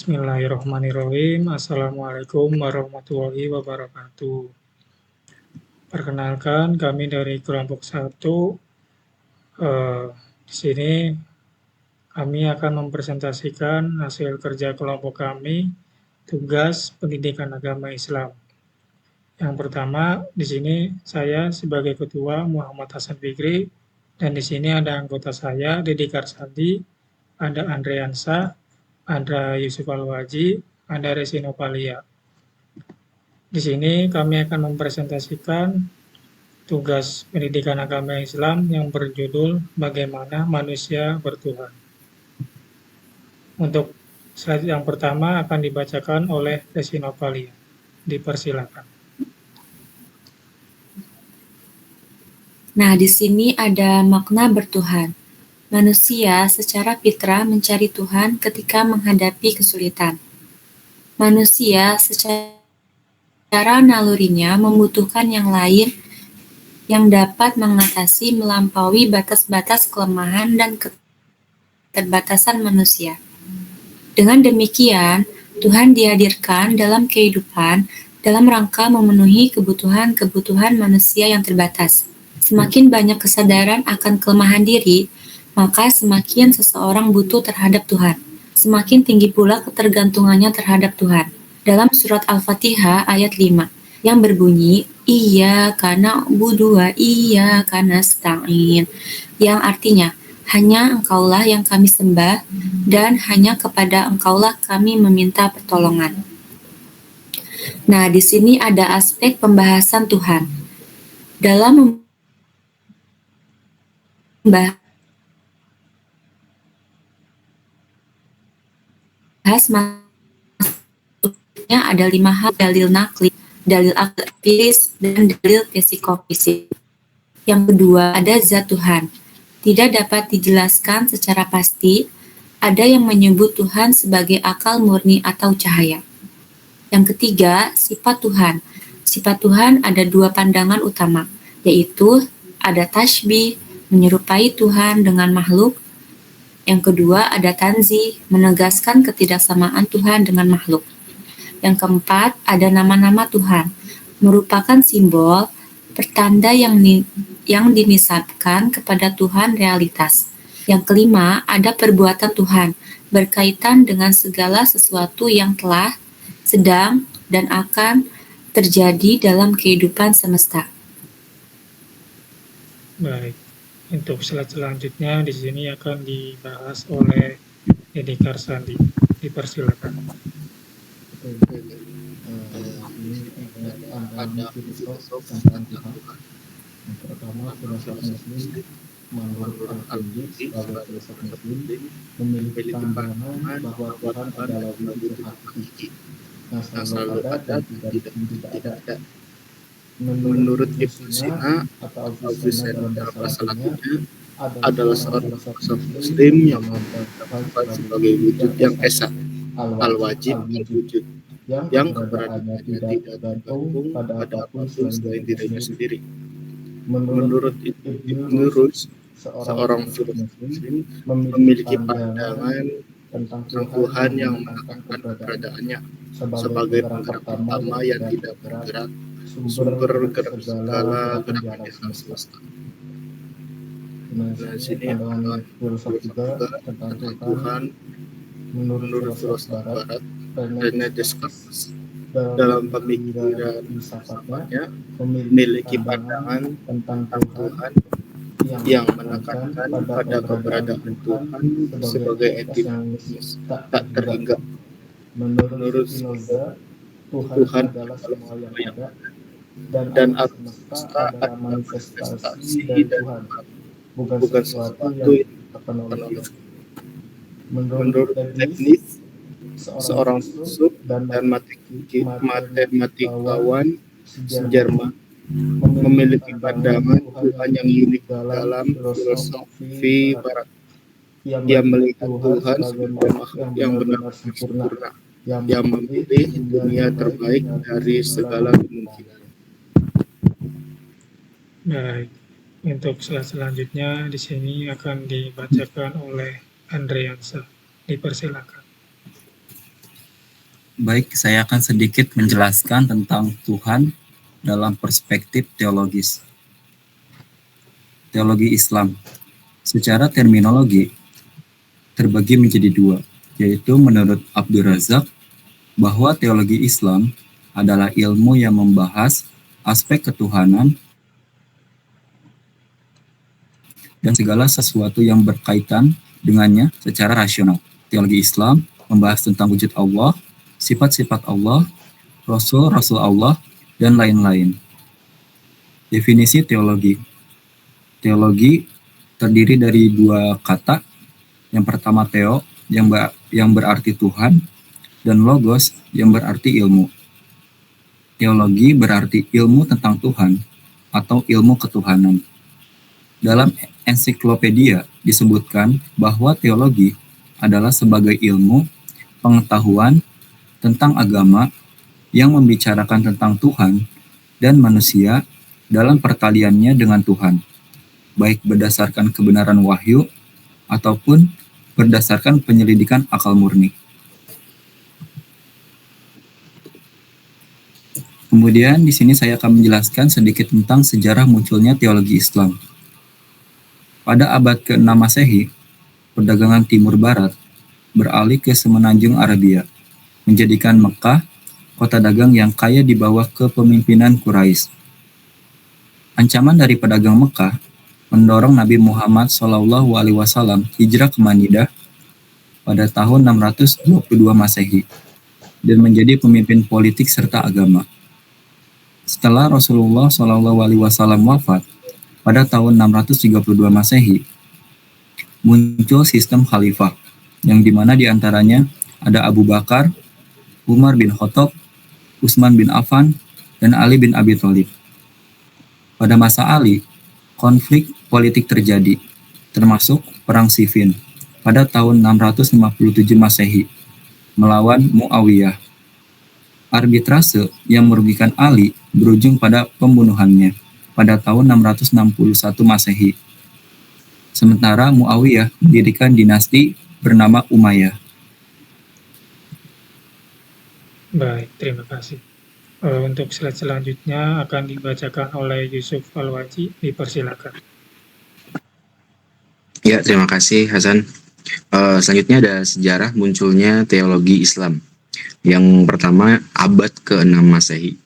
Bismillahirrahmanirrahim. Assalamualaikum warahmatullahi wabarakatuh. Perkenalkan, kami dari kelompok 1. Di sini kami akan mempresentasikan hasil kerja kelompok kami, tugas pendidikan agama Islam. Yang pertama, di sini saya sebagai ketua Muhammad Hasan Fikri, dan di sini ada anggota saya, Dedi Karsadi, ada Andreansa, ada Yusuf Alwaji, ada Resino Palia. Di sini kami akan mempresentasikan tugas pendidikan agama Islam yang berjudul Bagaimana Manusia Bertuhan. Untuk slide yang pertama akan dibacakan oleh Resino Palia. Dipersilakan. Nah, di sini ada makna bertuhan. Manusia secara fitrah mencari Tuhan ketika menghadapi kesulitan. Manusia secara nalurinya membutuhkan yang lain yang dapat mengatasi melampaui batas-batas kelemahan dan keterbatasan manusia. Dengan demikian, Tuhan dihadirkan dalam kehidupan dalam rangka memenuhi kebutuhan-kebutuhan manusia yang terbatas. Semakin banyak kesadaran akan kelemahan diri, maka semakin seseorang butuh terhadap Tuhan. Semakin tinggi pula ketergantungannya terhadap Tuhan. Dalam surat Al-Fatihah ayat 5, yang berbunyi, Iyyaka na'budu wa iyyaka nasta'in, yang artinya, hanya Engkaulah yang kami sembah, dan hanya kepada Engkaulah kami meminta pertolongan. Nah, di sini ada aspek pembahasan Tuhan. Dalam membahas maksudnya ada 5 hal: dalil nakli, dalil empiris, dan dalil psikofisik. Yang kedua, ada zat Tuhan. Tidak dapat dijelaskan secara pasti. Ada yang menyebut Tuhan sebagai akal murni atau cahaya. Yang ketiga, sifat Tuhan. Sifat Tuhan ada 2 pandangan utama, yaitu ada tashbih, menyerupai Tuhan dengan makhluk. Yang kedua, ada tanzih, menegaskan ketidaksamaan Tuhan dengan makhluk. Yang keempat, ada nama-nama Tuhan, merupakan simbol, pertanda yang dinisabkan kepada Tuhan realitas. Yang kelima, ada perbuatan Tuhan, berkaitan dengan segala sesuatu yang telah, sedang, dan akan terjadi dalam kehidupan semesta. Baik, untuk slide selanjutnya di sini akan dibahas oleh Dedi Karsadi. Dipersilakan. Ini ada filosof tentang Tuhan. Yang pertama, filosof Muslim menurut Al-Kindi sebagai filosof Muslim memiliki pandangan bahwa Tuhan adalah wujud hakiki yang selalu ada dan tidak ada. Menurut Ibnu Sina atau Avicenna dalam bahasa latinnya adalah seorang filosof Muslim yang menganggap sebagai wujud yang esa, al-wajib, al-wujud, yang keberadaannya tidak tergantung pada apapun selain dirinya sendiri. Menurut Ibnu Rus, seorang filosof Muslim memiliki pandangan tentang Tuhan yang menekankan keberadaannya sebagai penggerak pertama yang tidak bergerak, sumber gerak segala gerakan di alam semesta. Nah, sini pandangan filosof juga tentang Tuhan menurut filosof Barat, René Descartes dalam pemikiran filsafatnya memiliki pandangan tentang Tuhan yang menekankan pada keberadaan Tuhan sebagai entitas tak terhingga. Menurut Spinoza, Tuhan adalah semua yang ada dan alam semesta adalah manifestasi dari Tuhan, bukan sesuatu yang diciptakan oleh Dia. Menurut Leibniz, seorang filsuf dan matematikawan Jerman memiliki pandangan Tuhan yang unik dalam filosofi Barat. Dia melihat Tuhan sebagai makhluk yang benar-benar sempurna, yang memilih dunia terbaik dari segala kemungkinan. Baik, untuk slide selanjutnya di sini akan dibacakan oleh Andreansa. Dipersilakan. Baik, saya akan sedikit menjelaskan tentang Tuhan dalam perspektif teologis. Teologi Islam secara terminologi terbagi menjadi dua, yaitu menurut Abdul Razak bahwa teologi Islam adalah ilmu yang membahas aspek ketuhanan dan segala sesuatu yang berkaitan dengannya secara rasional. Teologi Islam membahas tentang wujud Allah, sifat-sifat Allah, Rasul-Rasul Allah, dan lain-lain. Definisi teologi. Teologi terdiri dari dua kata. Yang pertama theo, yang berarti Tuhan, dan logos, yang berarti ilmu. Teologi berarti ilmu tentang Tuhan atau ilmu ketuhanan. Dalam ensiklopedia disebutkan bahwa teologi adalah sebagai ilmu pengetahuan tentang agama yang membicarakan tentang Tuhan dan manusia dalam pertaliannya dengan Tuhan, baik berdasarkan kebenaran wahyu ataupun berdasarkan penyelidikan akal murni. Kemudian di sini saya akan menjelaskan sedikit tentang sejarah munculnya teologi Islam. Pada abad ke-6 Masehi, perdagangan Timur Barat beralih ke semenanjung Arabia, menjadikan Mekah kota dagang yang kaya di bawah kepemimpinan Quraisy. Ancaman dari pedagang Mekah mendorong Nabi Muhammad SAW hijrah ke Madinah pada tahun 622 Masehi dan menjadi pemimpin politik serta agama. Setelah Rasulullah SAW wafat pada tahun 632 Masehi, muncul sistem khalifah, yang dimana diantaranya ada Abu Bakar, Umar bin Khattab, Utsman bin Affan, dan Ali bin Abi Thalib. Pada masa Ali, konflik politik terjadi, termasuk Perang Siffin pada tahun 657 Masehi melawan Muawiyah. Arbitrase yang merugikan Ali berujung pada pembunuhannya pada tahun 661 Masehi. Sementara Muawiyah mendirikan dinasti bernama Umayyah. Baik, terima kasih. Untuk slide selanjutnya akan dibacakan oleh Yusuf Al-Waji, dipersilakan. Ya, terima kasih Hasan. Selanjutnya ada sejarah munculnya teologi Islam. Yang pertama, abad ke-6 Masehi.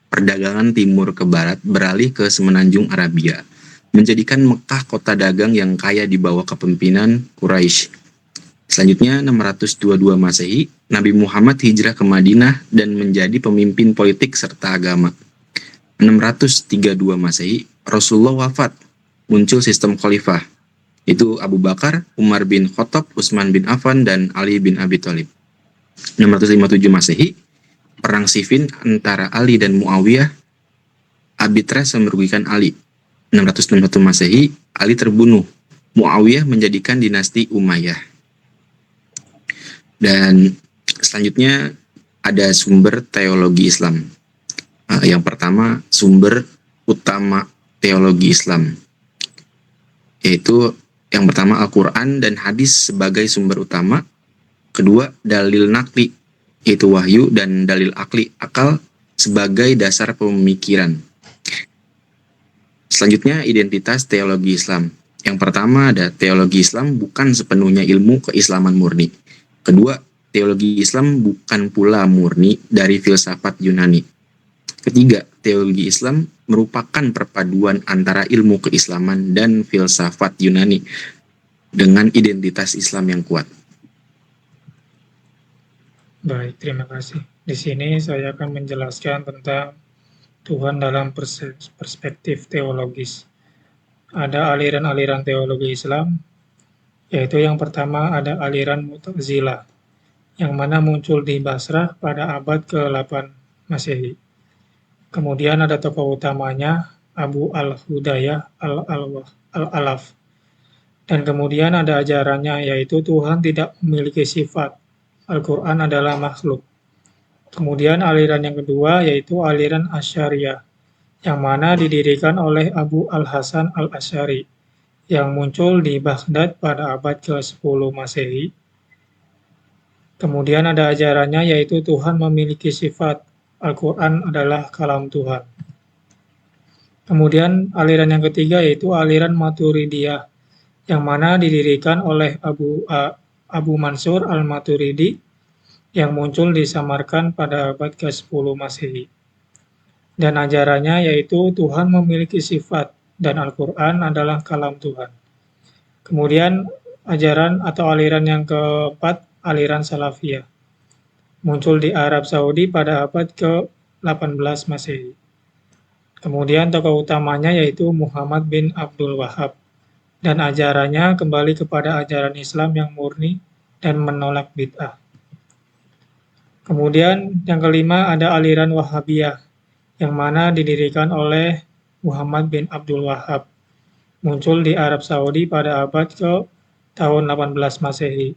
Perdagangan timur ke barat beralih ke semenanjung Arabia, menjadikan Mekah kota dagang yang kaya di bawah kepemimpinan Quraisy. Selanjutnya 622 Masehi, Nabi Muhammad hijrah ke Madinah dan menjadi pemimpin politik serta agama. 632 Masehi, Rasulullah wafat, muncul sistem khalifah, itu Abu Bakar, Umar bin Khattab, Utsman bin Affan, dan Ali bin Abi Thalib. 657 Masehi, Perang Siffin antara Ali dan Muawiyah, arbitrase merugikan Ali. 661 Masehi, Ali terbunuh. Muawiyah menjadikan dinasti Umayyah. Dan selanjutnya ada sumber teologi Islam. Yang pertama, sumber utama teologi Islam, yaitu yang pertama Al-Quran dan hadis sebagai sumber utama. Kedua, dalil nakli, yaitu wahyu, dan dalil akal sebagai dasar pemikiran. Selanjutnya, identitas teologi Islam. Yang pertama ada teologi Islam bukan sepenuhnya ilmu keislaman murni. Kedua, teologi Islam bukan pula murni dari filsafat Yunani. Ketiga, teologi Islam merupakan perpaduan antara ilmu keislaman dan filsafat Yunani dengan identitas Islam yang kuat. Baik, terima kasih. Di sini saya akan menjelaskan tentang Tuhan dalam perspektif teologis. Ada aliran-aliran teologi Islam, yaitu yang pertama ada aliran Mu'tazilah, yang mana muncul di Basrah pada abad ke-8 Masehi. Kemudian ada tokoh utamanya Abu Al-Hudayah Al-Alaf. Dan kemudian ada ajarannya, yaitu Tuhan tidak memiliki sifat. Al-Quran adalah makhluk. Kemudian aliran yang kedua yaitu aliran Asy'ariyah, yang mana didirikan oleh Abu Al-Hasan Al-Asy'ari, yang muncul di Baghdad pada abad ke-10 Masehi. Kemudian ada ajarannya yaitu Tuhan memiliki sifat, Al-Quran adalah kalam Tuhan. Kemudian aliran yang ketiga yaitu aliran Maturidiyah, yang mana didirikan oleh Abu Mansur Al-Maturidi yang muncul di Samarkand pada abad ke-10 Masehi. Dan ajarannya yaitu Tuhan memiliki sifat dan Al-Quran adalah kalam Tuhan. Kemudian ajaran atau aliran yang keempat, aliran Salafiyah, muncul di Arab Saudi pada abad ke-18 Masehi. Kemudian tokoh utamanya yaitu Muhammad bin Abdul Wahab, dan ajarannya kembali kepada ajaran Islam yang murni dan menolak bid'ah. Kemudian yang kelima ada aliran Wahabiyah, yang mana didirikan oleh Muhammad bin Abdul Wahab, muncul di Arab Saudi pada abad ke tahun 18 Masehi.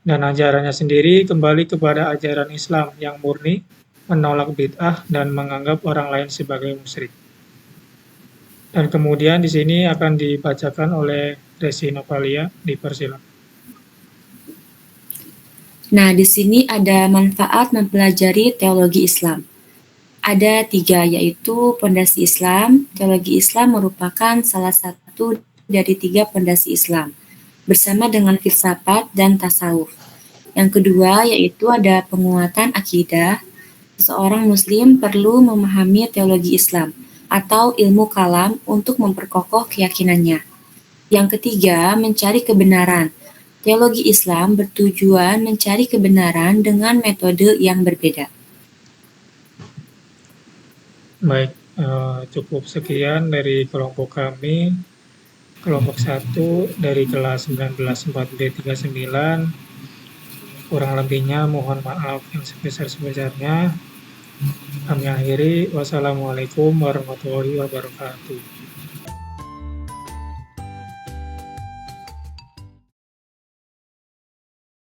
Dan ajarannya sendiri kembali kepada ajaran Islam yang murni, menolak bid'ah, dan menganggap orang lain sebagai musyrik. Dan kemudian di sini akan dibacakan oleh Resi Novalia, dipersilakan. Nah, di sini ada manfaat mempelajari teologi Islam. Ada 3, yaitu pondasi Islam. Teologi Islam merupakan salah satu dari 3 pondasi Islam, bersama dengan filsafat dan tasawuf. Yang kedua, yaitu ada penguatan akidah. Seorang muslim perlu memahami teologi Islam atau ilmu kalam untuk memperkokoh keyakinannya. Yang ketiga, mencari kebenaran. Teologi Islam bertujuan mencari kebenaran dengan metode yang berbeda. Baik, cukup sekian dari kelompok kami. Kelompok 1 dari kelas 19 4B39. Kurang lebihnya mohon maaf yang sebesar-besarnya. Kami akhiri. Wassalamualaikum warahmatullahi wabarakatuh.